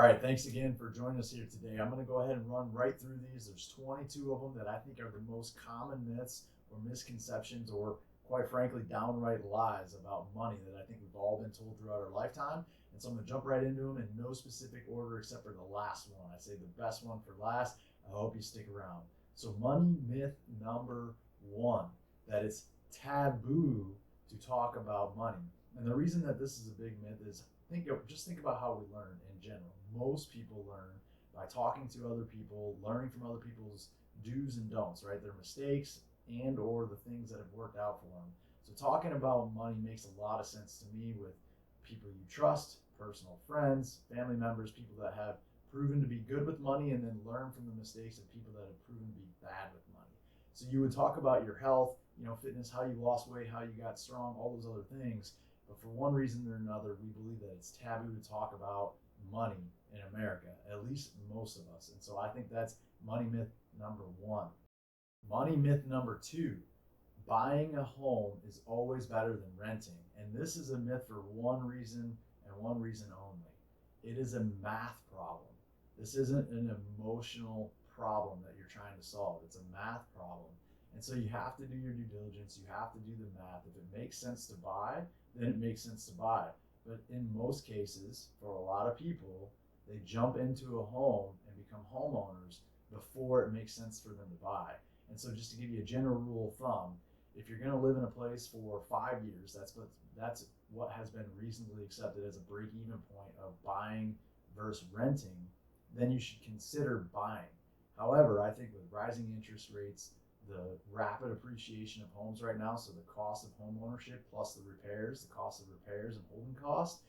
right, thanks again for joining us here today. I'm going to go ahead and run right through these. There's 22 of them that I think are the most common myths or misconceptions or, quite frankly, downright lies about money that I think we've all been told throughout our lifetime. And so I'm going to jump right into them in no specific order except for the last one. I say the best one for last. I hope you stick around. So money myth number one, that it's taboo to talk about money. And the reason that this is a big myth is just think about how we learn in general. Most people learn by talking to other people, learning from other people's do's and don'ts, right? Their mistakes and or the things that have worked out for them. So talking about money makes a lot of sense to me with people you trust, personal friends, family members, people that have proven to be good with money, and then learn from the mistakes of people that have proven to be bad with money. So you would talk about your health, fitness, how you lost weight, how you got strong, all those other things. But for one reason or another, we believe that it's taboo to talk about money in America, at least most of us. And so I think that's money myth number one. Money myth number two, buying a home is always better than renting. And this is a myth for one reason and one reason only. It is a math problem. This isn't an emotional problem that you're trying to solve. It's a math problem. And so you have to do your due diligence. You have to do the math. If it makes sense to buy, then it makes sense to buy. But in most cases, for a lot of people, they jump into a home and become homeowners before it makes sense for them to buy. And so just to give you a general rule of thumb, if you're going to live in a place for 5 years, that's what has been reasonably accepted as a break-even point of buying versus renting, then you should consider buying. However, I think with rising interest rates, the rapid appreciation of homes right now, so the cost of home ownership plus the cost of repairs and holding costs,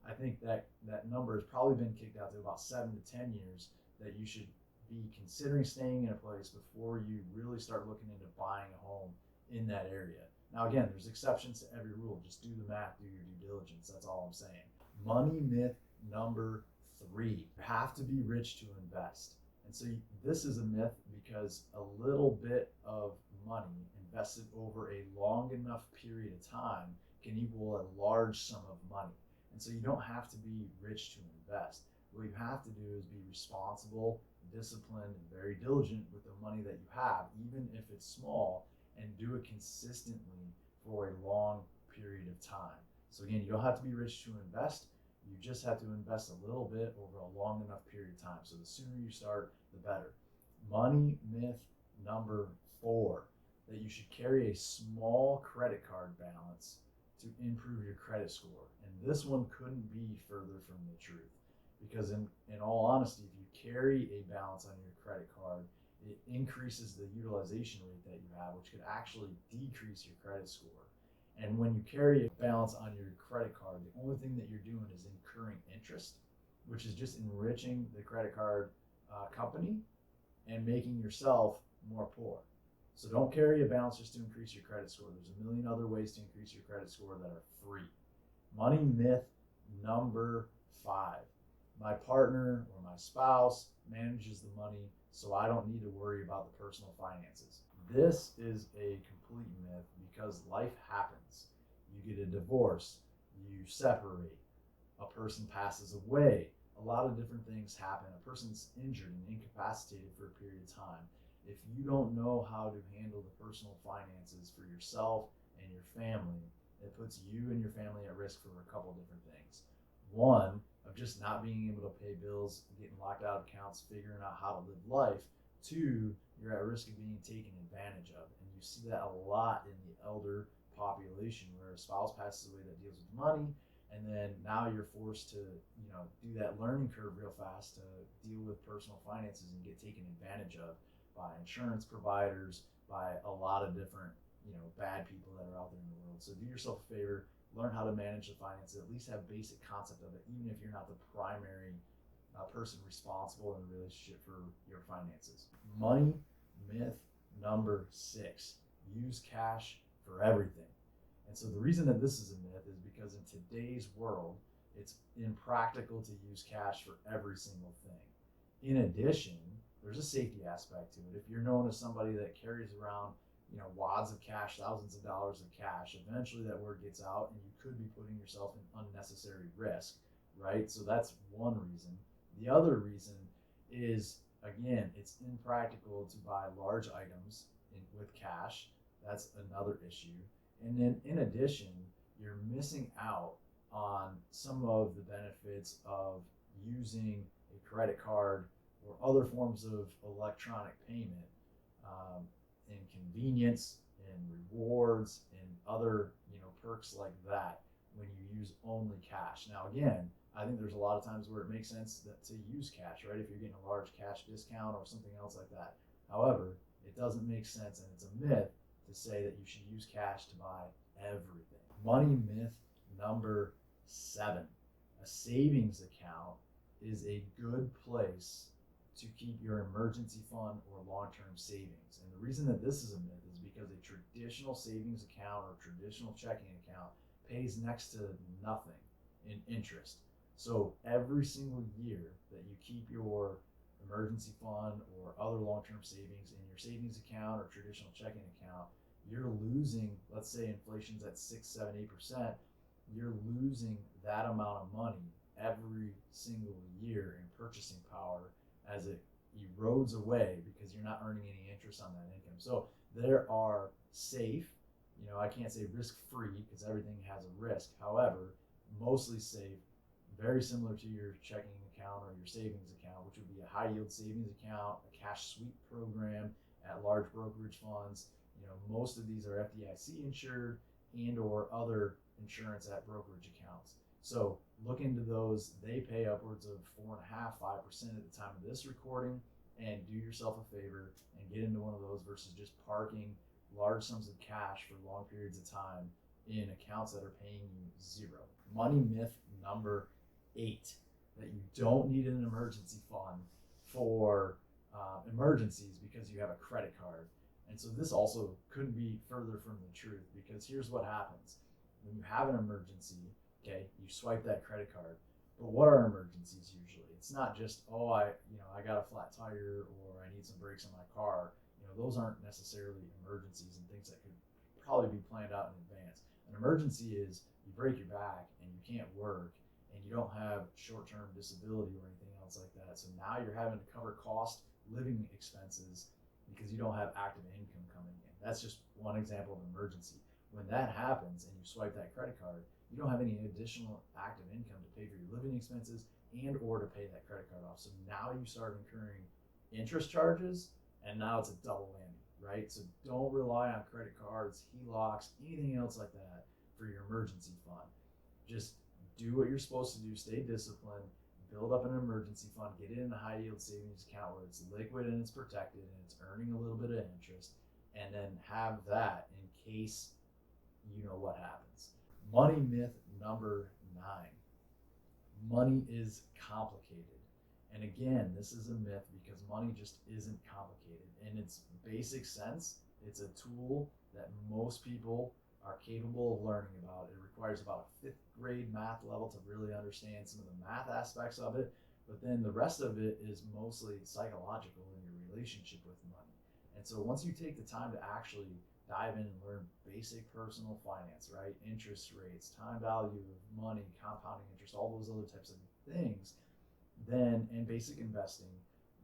I think that number has probably been kicked out to about 7 to 10 years that you should be considering staying in a place before you really start looking into buying a home in that area. Now, again, there's exceptions to every rule. Just do the math, do your due diligence. That's all I'm saying. Money myth number three, you have to be rich to invest. And so this is a myth because a little bit of money invested over a long enough period of time can equal a large sum of money. And so you don't have to be rich to invest. What you have to do is be responsible, disciplined, and very diligent with the money that you have, even if it's small, and do it consistently for a long period of time. So again, you don't have to be rich to invest. You just have to invest a little bit over a long enough period of time. So the sooner you start, the better. Money myth number four, that you should carry a small credit card balance to improve your credit score. And this one couldn't be further from the truth. Because in all honesty, if you carry a balance on your credit card, it increases the utilization rate that you have, which could actually decrease your credit score. And when you carry a balance on your credit card, the only thing that you're doing is incurring interest, which is just enriching the credit card company and making yourself more poor. So don't carry a balance just to increase your credit score. There's a million other ways to increase your credit score that are free. Money myth number five, my partner or my spouse manages the money, so I don't need to worry about the personal finances. This is a complete myth because life happens. You get a divorce, you separate, a person passes away, a lot of different things happen. A person's injured and incapacitated for a period of time. If you don't know how to handle the personal finances for yourself and your family, it puts you and your family at risk for a couple different things. One, of just not being able to pay bills, getting locked out of accounts, figuring out how to live life. Two, you're at risk of being taken advantage of. And you see that a lot in the elder population where a spouse passes away that deals with money, and then now you're forced to do that learning curve real fast to deal with personal finances and get taken advantage of by insurance providers, by a lot of different bad people that are out there in the world. So do yourself a favor, learn how to manage the finances, at least have basic concept of it, even if you're not the primary person responsible in the relationship for your finances. Money myth number six, use cash for everything. And so the reason that this is a myth is because in today's world, it's impractical to use cash for every single thing. In addition, there's a safety aspect to it. If you're known as somebody that carries around wads of cash, thousands of dollars of cash, eventually that word gets out and you could be putting yourself in unnecessary risk, right? So that's one reason. The other reason is, again, it's impractical to buy large items with cash. That's another issue. And then in addition, you're missing out on some of the benefits of using a credit card or other forms of electronic payment, and convenience and rewards and other perks like that when you use only cash. Now again, I think there's a lot of times where it makes sense to use cash, right? If you're getting a large cash discount or something else like that. However, it doesn't make sense, and it's a myth to say that you should use cash to buy everything. Money myth number 7. A savings account is a good place to keep your emergency fund or long-term savings. And the reason that this is a myth is because a traditional savings account or traditional checking account pays next to nothing in interest. So every single year that you keep your emergency fund or other long-term savings in your savings account or traditional checking account, you're losing, let's say inflation's at 6, 7, 8%, you're losing that amount of money every single year in purchasing power as it erodes away because you're not earning any interest on that income. So there are safe, I can't say risk-free because everything has a risk. However, mostly safe, very similar to your checking account or your savings account, which would be a high-yield savings account, a cash sweep program at large brokerage funds. Most of these are FDIC insured and or other insurance at brokerage accounts. So look into those. They pay upwards of 4.5%, 5% at the time of this recording, and do yourself a favor and get into one of those versus just parking large sums of cash for long periods of time in accounts that are paying you zero. Money myth number 8, that you don't need an emergency fund for emergencies because you have a credit card. And so this also couldn't be further from the truth, because here's what happens. When you have an emergency, okay, you swipe that credit card. But what are emergencies usually? It's not just, I got a flat tire or I need some brakes on my car. Those aren't necessarily emergencies and things that could probably be planned out in advance. An emergency is you break your back and you can't work and you don't have short-term disability or anything else like that. So now you're having to cover cost living expenses because you don't have active income coming in. That's just one example of an emergency. When that happens and you swipe that credit card, you don't have any additional active income to pay for your living expenses and or to pay that credit card off. So now you start incurring interest charges, and now it's a double whammy, right? So don't rely on credit cards, HELOCs, anything else like that for your emergency fund. Just do what you're supposed to do, stay disciplined, build up an emergency fund, get it in a high yield savings account where it's liquid and it's protected and it's earning a little bit of interest, and then have that in case what happens. Money myth number 9. Money is complicated. And again, this is a myth because money just isn't complicated. In its basic sense, it's a tool that most people are capable of learning about. It requires about a 5th grade math level to really understand some of the math aspects of it, but then the rest of it is mostly psychological in your relationship with money. And so once you take the time to actually dive in and learn basic personal finance, right? Interest rates, time value of money, compounding interest, all those other types of things, then, and basic investing,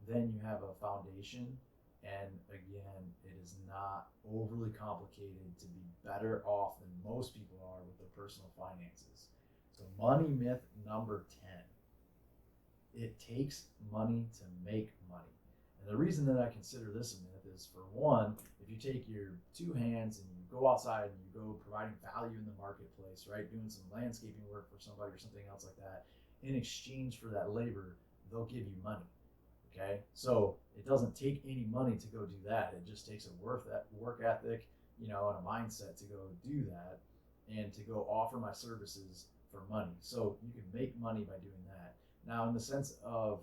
then you have a foundation. And again, it is not overly complicated to be better off than most people are with their personal finances. So money myth number 10. It takes money to make money. And the reason that I consider this a myth is, for one, if you take your 2 hands and you go outside and you go providing value in the marketplace, right, doing some landscaping work for somebody or something else like that, in exchange for that labor, they'll give you money. Okay, so it doesn't take any money to go do that. It just takes a work ethic, and a mindset to go do that and to go offer my services for money. So you can make money by doing that. Now, in the sense of,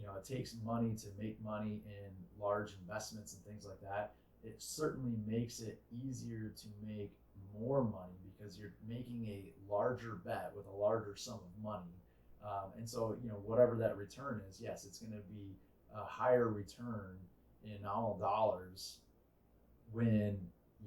it takes money to make money in large investments and things like that, it certainly makes it easier to make more money because you're making a larger bet with a larger sum of money. And so, whatever that return is, yes, it's going to be a higher return in nominal dollars when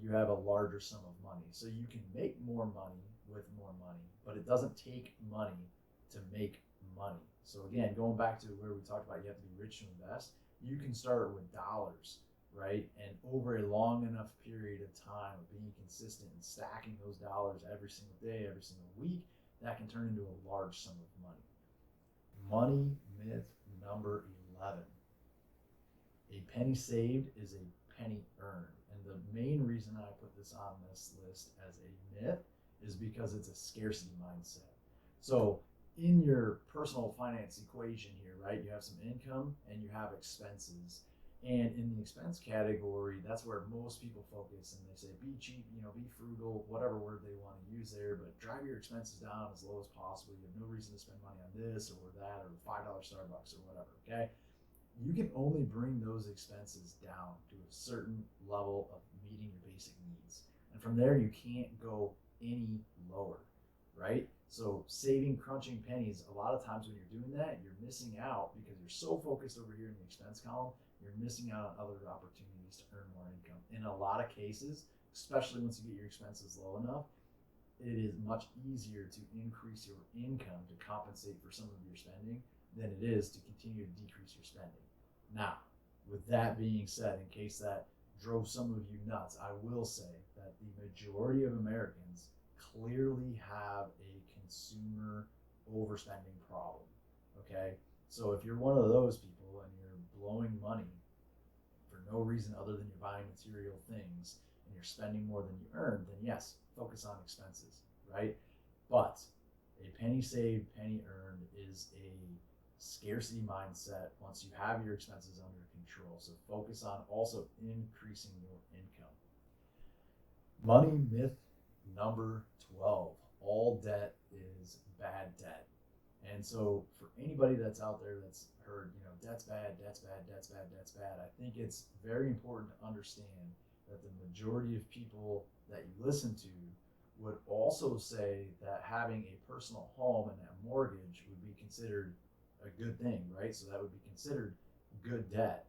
you have a larger sum of money. So you can make more money with more money, but it doesn't take money to make money. So again, going back to where we talked about you have to be rich to invest, you can start with dollars, right? And over a long enough period of time of being consistent and stacking those dollars every single day, every single week, that can turn into a large sum of money. Money myth number 11. A penny saved is a penny earned. And the main reason I put this on this list as a myth is because it's a scarcity mindset. So in your personal finance equation here, right, you have some income and you have expenses. And in the expense category, that's where most people focus, and they say be cheap, be frugal, whatever word they want to use there, but drive your expenses down as low as possible. You have no reason to spend money on this or that or $5 Starbucks or whatever, okay? You can only bring those expenses down to a certain level of meeting your basic needs. And from there, you can't go any lower, right? So saving, crunching pennies, a lot of times when you're doing that, you're missing out because you're so focused over here in the expense column, you're missing out on other opportunities to earn more income. In a lot of cases, especially once you get your expenses low enough, it is much easier to increase your income to compensate for some of your spending than it is to continue to decrease your spending. Now, with that being said, in case that drove some of you nuts, I will say that the majority of Americans clearly have a consumer overspending problem, okay? So if you're one of those people and you're blowing money for no reason other than you're buying material things and you're spending more than you earn, then yes, focus on expenses, right? But a penny saved, penny earned is a scarcity mindset once you have your expenses under control. So focus on also increasing your income. Money myth number 12. All debt is bad debt. And so for anybody that's out there that's heard, debt's bad, debt's bad, debt's bad, debt's bad, I think it's very important to understand that the majority of people that you listen to would also say that having a personal home and a mortgage would be considered a good thing, right? So that would be considered good debt.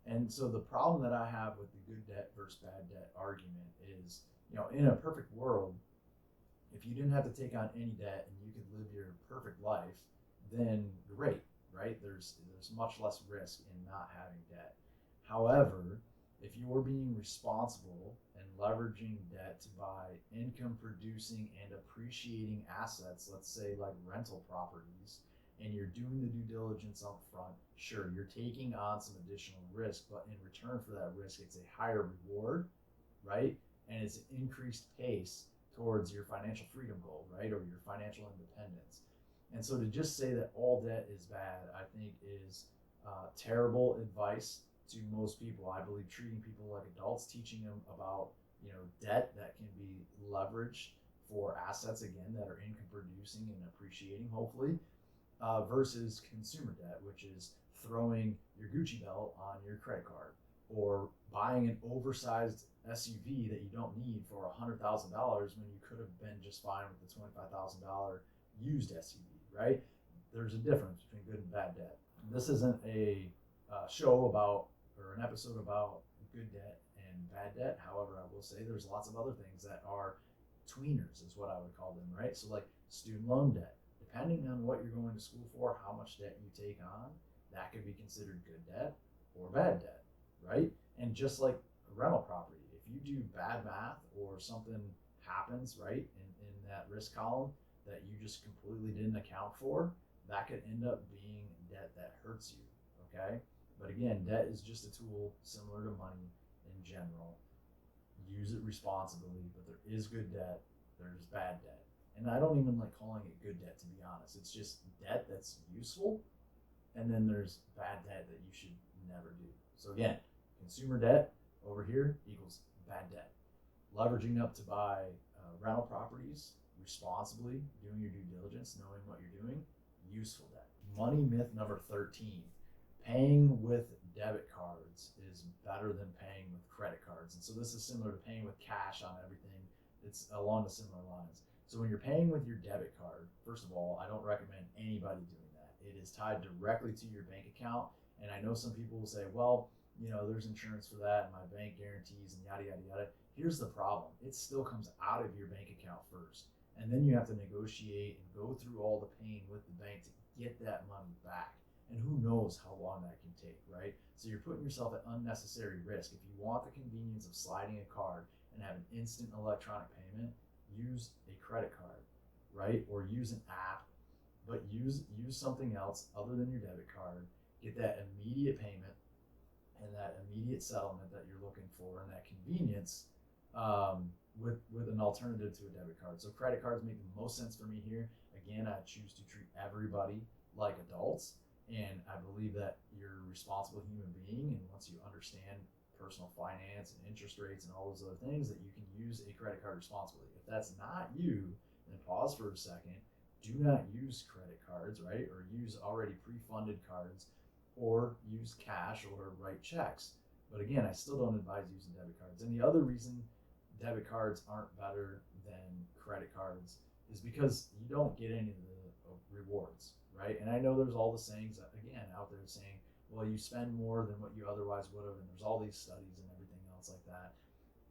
And so the problem that I have with the good debt versus bad debt argument is, in a perfect world, if you didn't have to take on any debt and you could live your perfect life, then great, right? There's much less risk in not having debt. However, if you're being responsible and leveraging debt to buy income producing and appreciating assets, let's say like rental properties, and you're doing the due diligence up front, sure, you're taking on some additional risk, but in return for that risk, it's a higher reward, right? And it's an increased pace towards your financial freedom goal, right? Or your financial independence. And so to just say that all debt is bad, I think is terrible advice to most people. I believe treating people like adults, teaching them about, debt that can be leveraged for assets, again, that are income producing and appreciating, hopefully, versus consumer debt, which is throwing your Gucci belt on your credit card or buying an oversized SUV that you don't need for $100,000 when you could have been just fine with the $25,000 used SUV, right? There's a difference between good and bad debt. This isn't a show about or an episode about good debt and bad debt. However, I will say there's lots of other things that are tweeners, is what I would call them, right? So like student loan debt, depending on what you're going to school for, how much debt you take on, that could be considered good debt or bad debt, right? And just like a rental property, if you do bad math or something happens, right, in that risk column that you just completely didn't account for, that could end up being debt that hurts you, okay? But again, debt is just a tool similar to money in general. Use it responsibly, but there is good debt, there's bad debt. And I don't even like calling it good debt, to be honest. It's just debt that's useful, and then there's bad debt that you should never do. So again, consumer debt over here equals bad debt. Leveraging up to buy rental properties responsibly, doing your due diligence, knowing what you're doing, useful debt. Money myth number 13. Paying with debit cards is better than paying with credit cards. And so this is similar to paying with cash on everything. It's along the similar lines. So when you're paying with your debit card, first of all, I don't recommend anybody doing that. It is tied directly to your bank account. And I know some people will say, well, there's insurance for that and my bank guarantees and yada, yada, yada. Here's the problem. It still comes out of your bank account first. And then you have to negotiate and go through all the pain with the bank to get that money back. And who knows how long that can take, right? So you're putting yourself at unnecessary risk. If you want the convenience of sliding a card and have an instant electronic payment, use a credit card, right? Or use an app, but use something else other than your debit card. Get that immediate payment and that immediate settlement that you're looking for, and that convenience with an alternative to a debit card. So credit cards make the most sense for me here. Again, I choose to treat everybody like adults, and I believe that you're a responsible human being, and once you understand personal finance and interest rates and all those other things, that you can use a credit card responsibly. If that's not you, then pause for a second. Do not use credit cards, right? Or use already pre-funded cards, or use cash or write checks. But again, I still don't advise using debit cards. And the other reason debit cards aren't better than credit cards is because you don't get any of the rewards, right? And I know there's all the sayings again out there saying, well, you spend more than what you otherwise would have, and there's all these studies and everything else like that.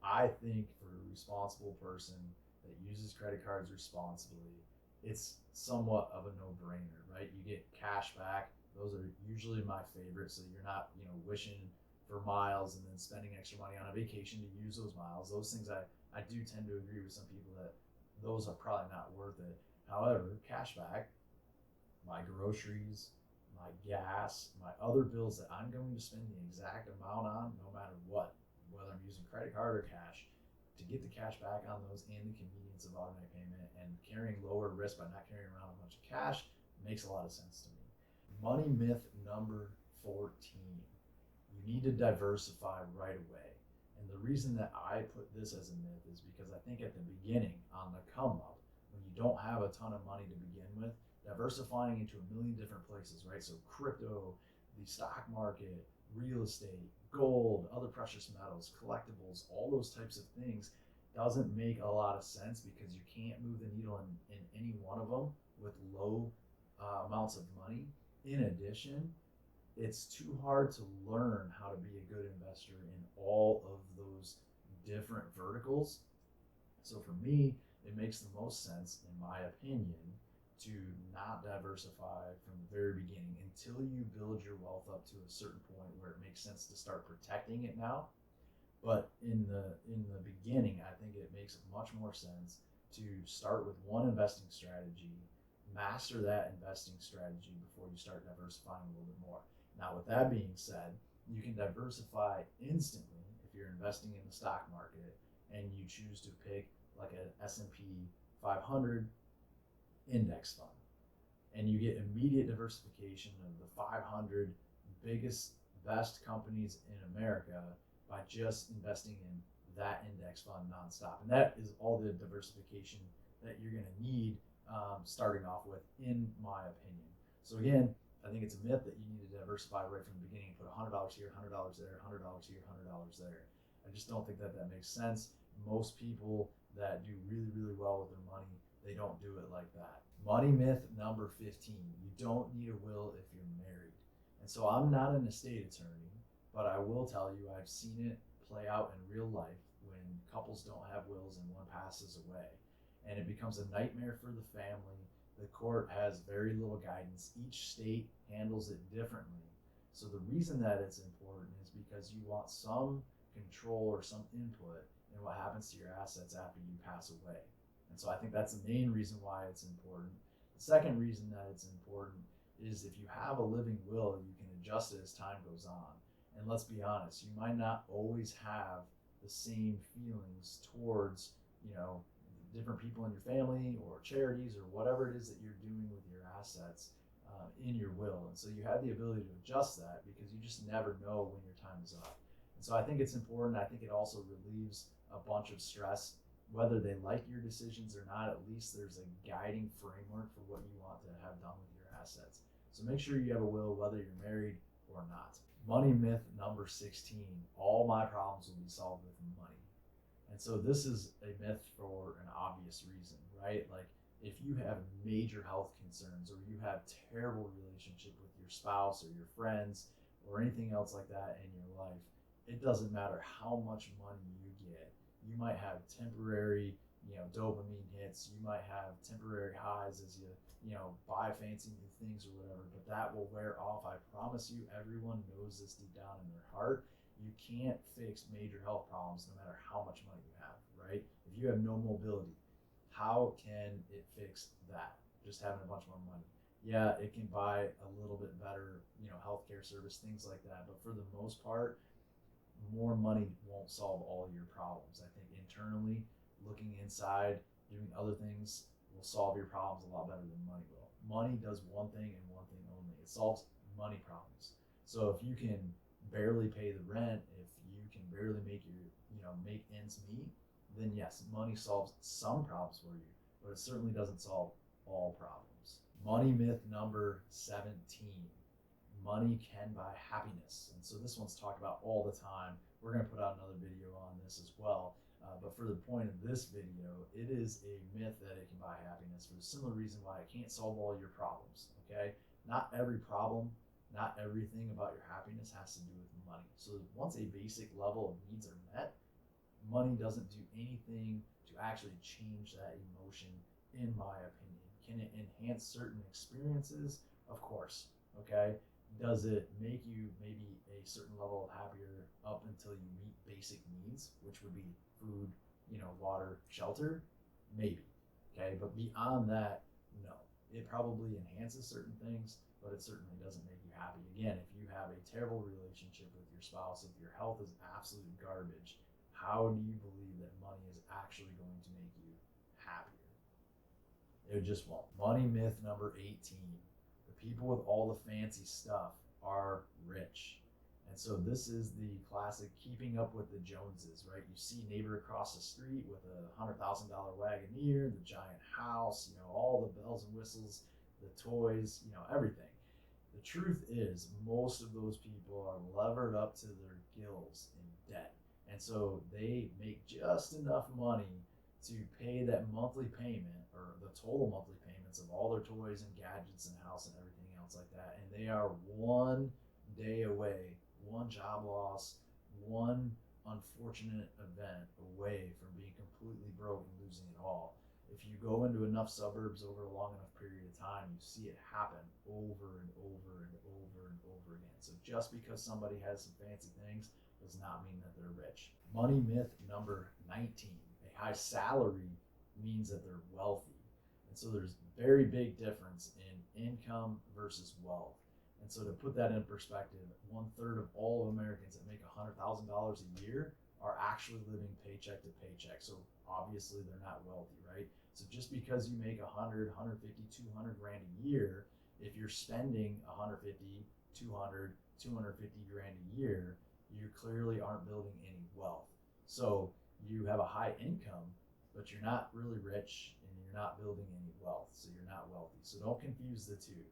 I think for a responsible person that uses credit cards responsibly, it's somewhat of a no-brainer, right? You get cash back. Those are usually my favorite, so you're not, wishing for miles and then spending extra money on a vacation to use those miles. Those things I do tend to agree with some people that those are probably not worth it. However, cash back, my groceries, my gas, my other bills that I'm going to spend the exact amount on, no matter what, whether I'm using credit card or cash, to get the cash back on those and the convenience of automatic payment and carrying lower risk by not carrying around a bunch of cash makes a lot of sense to me. Money myth number 14. You need to diversify right away. And the reason that I put this as a myth is because I think at the beginning, on the come up, when you don't have a ton of money to begin with, diversifying into a million different places, right? So crypto, the stock market, real estate, gold, other precious metals, collectibles, all those types of things doesn't make a lot of sense because you can't move the needle in any one of them with low amounts of money. In addition, it's too hard to learn how to be a good investor in all of those different verticals. So for me, it makes the most sense, in my opinion, to not diversify from the very beginning until you build your wealth up to a certain point where it makes sense to start protecting it now. But in the beginning, I think it makes much more sense to start with one investing strategy, master that investing strategy before you start diversifying a little bit more. Now, with that being said, you can diversify instantly if you're investing in the stock market and you choose to pick like an S&P 500 index fund, and you get immediate diversification of the 500 biggest, best companies in America by just investing in that index fund nonstop. And that is all the diversification that you're going to need starting off with, in my opinion. So again, I think it's a myth that you need to diversify right from the beginning, put $100 here, $100 there, $100 here, $100 there. I just don't think that makes sense. Most people that do really, really well with their money, they don't do it like that. Money myth number 15. You don't need a will if you're married. And so I'm not an estate attorney, but I will tell you I've seen it play out in real life when couples don't have wills and one passes away. And it becomes a nightmare for the family. The court has very little guidance. Each state handles it differently. So the reason that it's important is because you want some control or some input in what happens to your assets after you pass away. And so I think that's the main reason why it's important. The second reason that it's important is if you have a living will, you can adjust it as time goes on. And let's be honest, you might not always have the same feelings towards, different people in your family or charities or whatever it is that you're doing with your assets in your will. And so you have the ability to adjust that because you just never know when your time is up. And so I think it's important. I think it also relieves a bunch of stress. Whether they like your decisions or not, at least there's a guiding framework for what you want to have done with your assets. So make sure you have a will whether you're married or not. Money myth number 16. All my problems will be solved with money. And so this is a myth for an obvious reason, right? Like if you have major health concerns or you have terrible relationship with your spouse or your friends or anything else like that in your life, it doesn't matter how much money you get. You might have temporary, dopamine hits. You might have temporary highs as you buy fancy new things or whatever, but that will wear off. I promise you, everyone knows this deep down in their heart. You can't fix major health problems no matter how much money you have, right? If you have no mobility, how can it fix that? Just having a bunch more money. Yeah, it can buy a little bit better, healthcare service, things like that. But for the most part, more money won't solve all your problems. I think internally, looking inside, doing other things will solve your problems a lot better than money will. Money does one thing and one thing only. It solves money problems. So if you can barely pay the rent, if you can barely make ends meet, then yes, money solves some problems for you, but it certainly doesn't solve all problems. Money myth number 17. Money can buy happiness. And so this one's talked about all the time. We're going to put out another video on this as well. But for the point of this video, it is a myth that it can buy happiness for the similar reason why it can't solve all your problems, okay? Not every problem, not everything about your happiness has to do with money. So once a basic level of needs are met, money doesn't do anything to actually change that emotion, in my opinion. Can it enhance certain experiences? Of course, okay? Does it make you maybe a certain level of happier up until you meet basic needs, which would be food, water, shelter? Maybe, okay? But beyond that, no. It probably enhances certain things, but it certainly doesn't make you happy. Again, if you have a terrible relationship with your spouse, if your health is absolute garbage, how do you believe that money is actually going to make you happier? It just won't. Money myth number 18. People with all the fancy stuff are rich. And so this is the classic keeping up with the Joneses, right? You see neighbor across the street with a $100,000 Wagoneer, the giant house, all the bells and whistles, the toys, everything. The truth is most of those people are levered up to their gills in debt. And so they make just enough money to pay that monthly payment or the total monthly payments of all their toys and gadgets and house and everything else like that. And they are one day away, one job loss, one unfortunate event away from being completely broke and losing it all. If you go into enough suburbs over a long enough period of time, you see it happen over and over and over and over again. So just because somebody has some fancy things does not mean that they're rich. Money myth number 19. A high salary means that they're wealthy. And so there's very big difference in income versus wealth. And so to put that in perspective, 1/3 of all Americans that make $100,000 a year are actually living paycheck to paycheck. So obviously they're not wealthy, right? So just because you make 100, 150, 200 grand a year, if you're spending 150, 200, 250 grand a year, you clearly aren't building any wealth. So you have a high income, but you're not really rich and you're not building any wealth. So you're not wealthy. So don't confuse the two.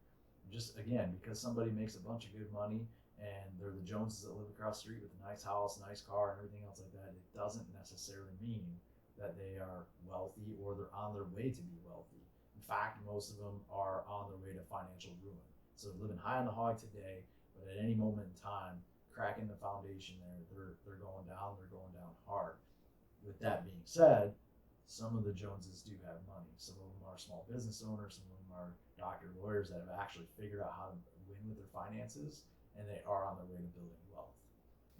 Just again, because somebody makes a bunch of good money and they're the Joneses that live across the street with a nice house, nice car, and everything else like that, it doesn't necessarily mean that they are wealthy or they're on their way to be wealthy. In fact, most of them are on their way to financial ruin. So they're living high on the hog today, but at any moment in time, cracking the foundation there, they're going down hard. With that being said, some of the Joneses do have money. Some of them are small business owners, some of them are doctor lawyers that have actually figured out how to win with their finances, and they are on their way to building wealth.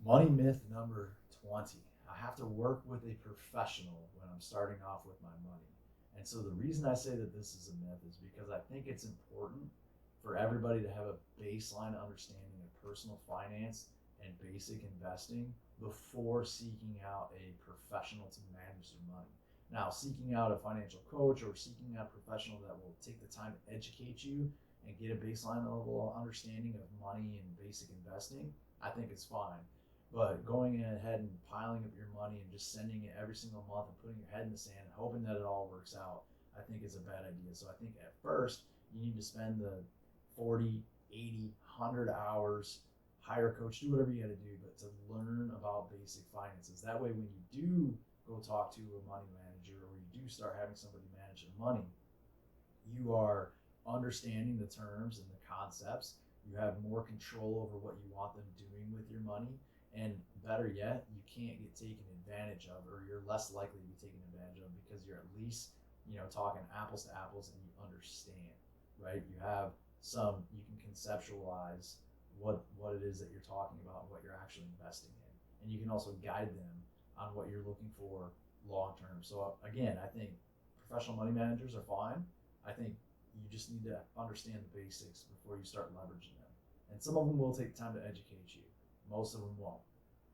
Money myth number 20. I have to work with a professional when I'm starting off with my money. And so the reason I say that this is a myth is because I think it's important for everybody to have a baseline understanding of personal finance and basic investing before seeking out a professional to manage their money. Now, seeking out a financial coach or seeking out a professional that will take the time to educate you and get a baseline level of understanding of money and basic investing, I think it's fine. But going ahead and piling up your money and just sending it every single month and putting your head in the sand and hoping that it all works out, I think is a bad idea. So I think at first you need to spend the 40, 80, 100 hours, hire a coach, do whatever you got to do, but to learn about basic finances. That way when you do go talk to a money manager or you do start having somebody manage your money, you are understanding the terms and the concepts. You have more control over what you want them doing with your money, And better yet, you can't get taken advantage of, or you're less likely to be taken advantage of, because you're at least, talking apples to apples and you understand, right? You have you can conceptualize what it is that you're talking about and what you're actually investing in. And you can also guide them on what you're looking for long term. So again, I think professional money managers are fine. I think you just need to understand the basics before you start leveraging them. And some of them will take time to educate you. Most of them won't.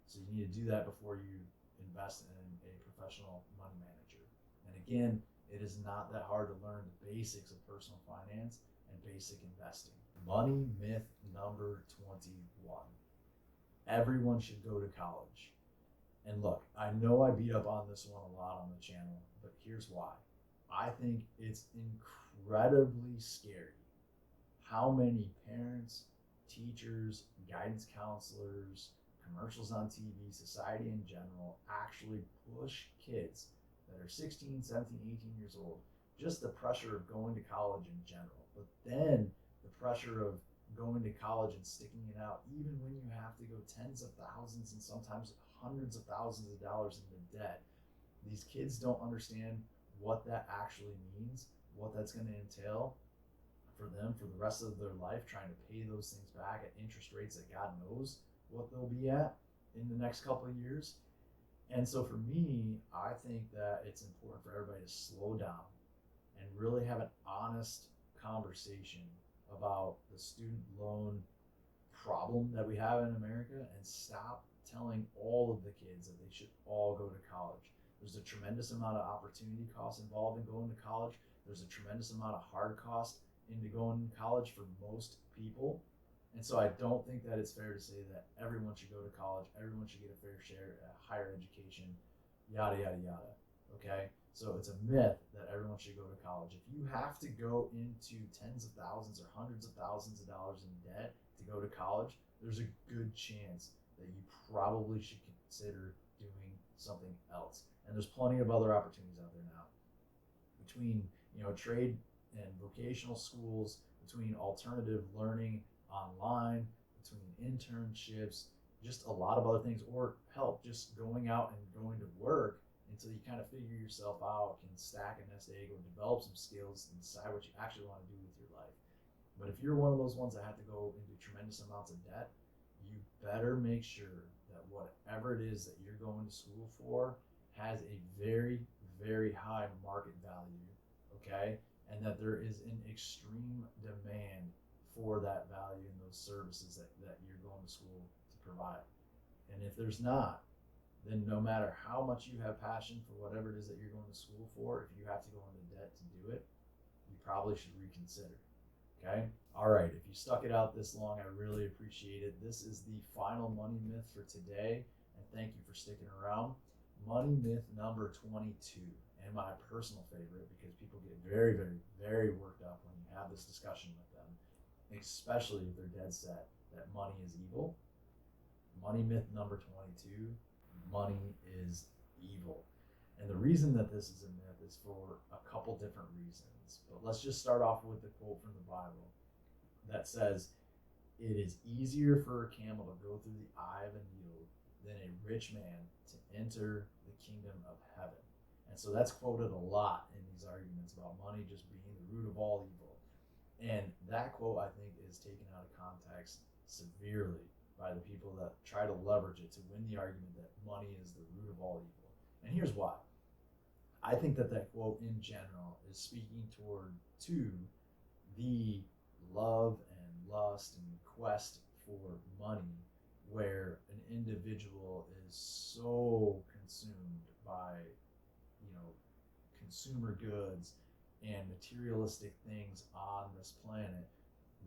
So you need to do that before you invest in a professional money manager. And again, it is not that hard to learn the basics of personal finance and basic investing. Money myth number 21. Everyone should go to college. And look, I know I beat up on this one a lot on the channel, but here's why. I think it's incredibly scary how many parents, teachers, guidance counselors, commercials on TV, society in general, actually push kids that are 16, 17, 18 years old, just the pressure of going to college in general, but then the pressure of going to college and sticking it out, even when you have to go tens of thousands and sometimes hundreds of thousands of dollars into debt. These kids don't understand what that actually means, what that's going to entail for them for the rest of their life, trying to pay those things back at interest rates that God knows what they'll be at in the next couple of years. And so for me, I think that it's important for everybody to slow down and really have an honest conversation about the student loan problem that we have in America, and stop telling all of the kids that they should all go to college. There's a tremendous amount of opportunity cost involved in going to college. There's a tremendous amount of hard cost into going to college for most people. And so I don't think that it's fair to say that everyone should go to college, everyone should get a fair share at higher education, yada, yada, yada. Okay? So it's a myth that everyone should go to college. If you have to go into tens of thousands or hundreds of thousands of dollars in debt to go to college, there's a good chance that you probably should consider doing something else. And there's plenty of other opportunities out there now. Between, trade and vocational schools, between alternative learning online, between internships, just a lot of other things, or help just going out and going to work until you kind of figure yourself out, can stack a nest egg or develop some skills and decide what you actually want to do with your life. But if you're one of those ones that have to go into tremendous amounts of debt, you better make sure that whatever it is that you're going to school for has a very, very high market value, okay? And that there is an extreme demand for that value and those services that you're going to school to provide. And if there's not, then no matter how much you have passion for whatever it is that you're going to school for, if you have to go into debt to do it, you probably should reconsider. Okay? All right, if you stuck it out this long, I really appreciate it. This is the final money myth for today, and thank you for sticking around. Money myth number 22, and my personal favorite, because people get very, very, very worked up when you have this discussion with them, especially if they're dead set that money is evil. Money myth number 22, money is evil. And the reason that this is a myth is for a couple different reasons. But let's just start off with the quote from the Bible that says, "It is easier for a camel to go through the eye of a needle than a rich man to enter the kingdom of heaven." And so that's quoted a lot in these arguments about money just being the root of all evil. And that quote, I think, is taken out of context severely by the people that try to leverage it to win the argument that money is the root of all evil. And here's why. I think that quote in general is speaking to the love and lust and quest for money, where an individual is so consumed by, consumer goods and materialistic things on this planet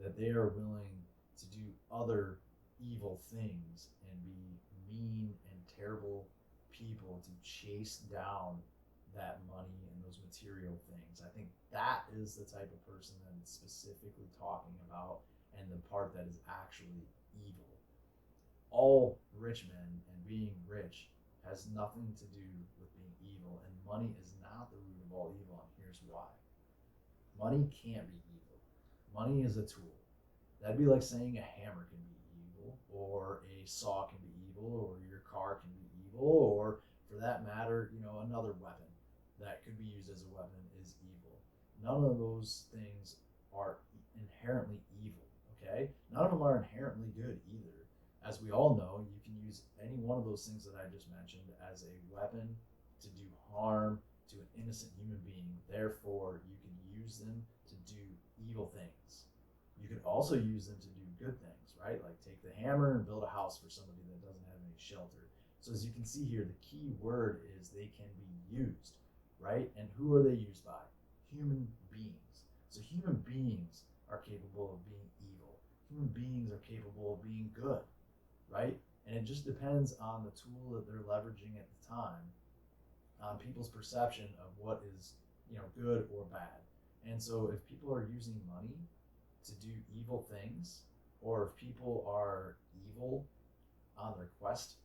that they are willing to do other evil things and be mean and terrible people to chase down that money and those material things. I think that is the type of person that it's specifically talking about, and the part that is actually evil. All rich men and being rich has nothing to do with being evil, and money is not the root of all evil, and here's why. Money can't be evil. Money is a tool. That'd be like saying a hammer can be evil, or a saw can be evil, or your car can be evil, or for that matter, another weapon that could be used as a weapon is evil. None of those things are inherently evil, okay? None of them are inherently good either. As we all know, you can use any one of those things that I just mentioned as a weapon to do harm to an innocent human being. Therefore, you can use them to do evil things. You could also use them to do good things, right? Like take the hammer and build a house for somebody that doesn't have any shelter. So as you can see here, the key word is they can be used, right? And who are they used by? Human beings. So human beings are capable of being evil. Human beings are capable of being good, right? And it just depends on the tool that they're leveraging at the time, on people's perception of what is, good or bad. And so if people are using money to do evil things, or if people are evil on their quest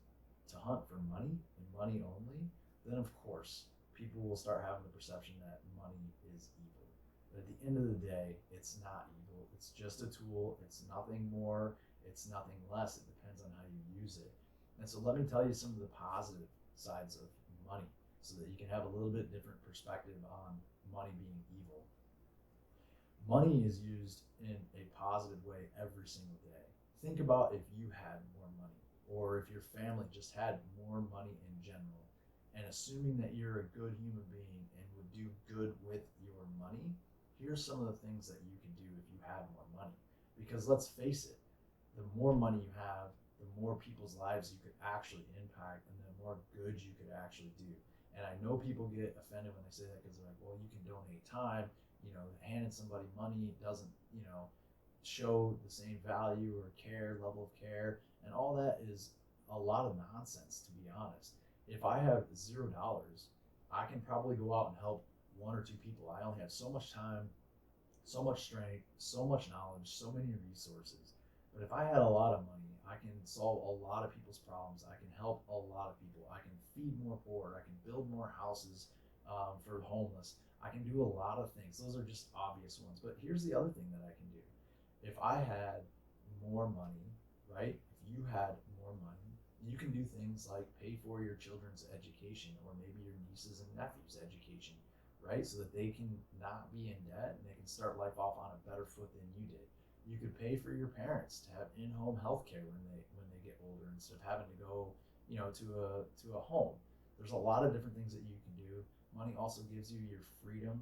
to hunt for money and money only, then of course people will start having the perception that money is evil. But at the end of the day, it's not evil. It's just a tool. It's nothing more. It's nothing less. It depends on how you use it. And so let me tell you some of the positive sides of money so that you can have a little bit different perspective on money being evil. Money is used in a positive way every single day. Think about if you had more money, or if your family just had more money in general, and assuming that you're a good human being and would do good with your money, here's some of the things that you can do if you have more money. Because let's face it, the more money you have, the more people's lives you could actually impact, and the more good you could actually do. And I know people get offended when they say that, because they're like, well, you can donate time. Handing somebody money doesn't, show the same value or level of care. And all that is a lot of nonsense, to be honest. If I have $0, I can probably go out and help one or two people. I only have so much time, so much strength, so much knowledge, so many resources. But if I had a lot of money, I can solve a lot of people's problems. I can help a lot of people. I can feed more poor. I can build more houses for homeless. I can do a lot of things. Those are just obvious ones. But here's the other thing that I can do. If I had more money, right? If you had more money, you can do things like pay for your children's education, or maybe your nieces and nephews' education, right? So that they can not be in debt and they can start life off on a better foot than you did. You could pay for your parents to have in-home health care when they get older, instead of having to go, to a home. There's a lot of different things that you can do. Money also gives you your freedom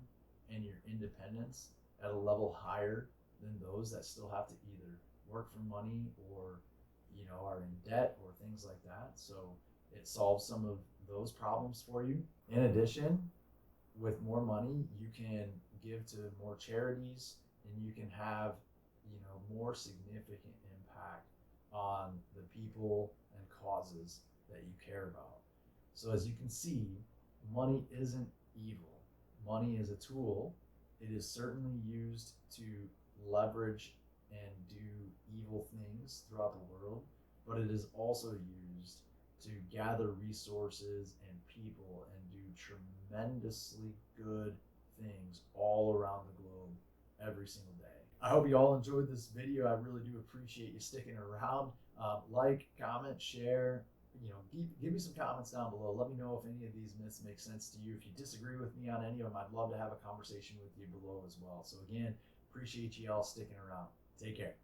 and your independence at a level higher than those that still have to either work for money or, are in debt or things like that. So it solves some of those problems for you. In addition, with more money, you can give to more charities, and you can have, more significant impact on the people and causes that you care about. So as you can see, money isn't evil. Money is a tool. It is certainly used to leverage and do evil things throughout the world, but it is also used to gather resources and people and do tremendously good things all around the globe every single day. I hope you all enjoyed this video. I really do appreciate you sticking around. Like, comment, share. Give me some comments down below. Let me know if any of these myths make sense to you. If you disagree with me on any of them, I'd love to have a conversation with you below as well. So again, appreciate you all sticking around. Take care.